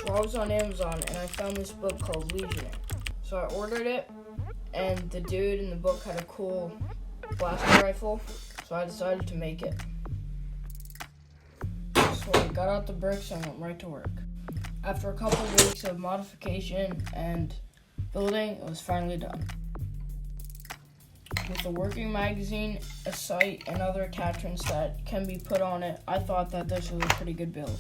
So I was on Amazon and I found this book called Legionarre. So I ordered it, and the dude in the book had a cool blaster rifle, so I decided to make it. So I got out the bricks and went right to work. After a couple of weeks of modification and building, it was finally done. With a working magazine, a sight, and other attachments that can be put on it, I thought that this was a pretty good build.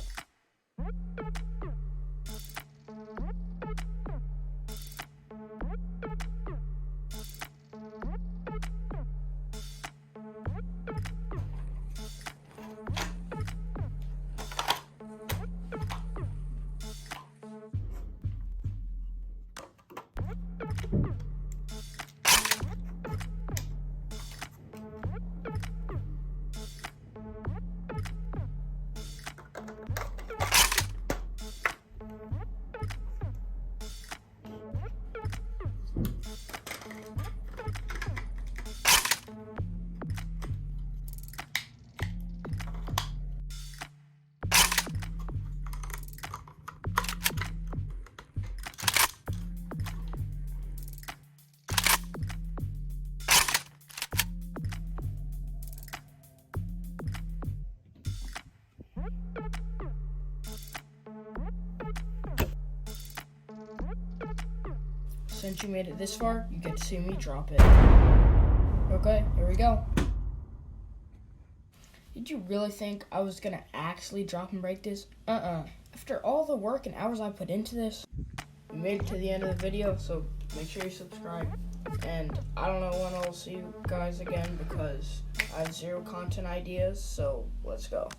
Since you made it this far, you get to see me drop it. Okay, here we go. Did you really think I was gonna actually drop and break this? After all the work and hours I put into this, we made it to the end of the video, so make sure you subscribe. And I don't know when I'll see you guys again because I have zero content ideas, so let's go.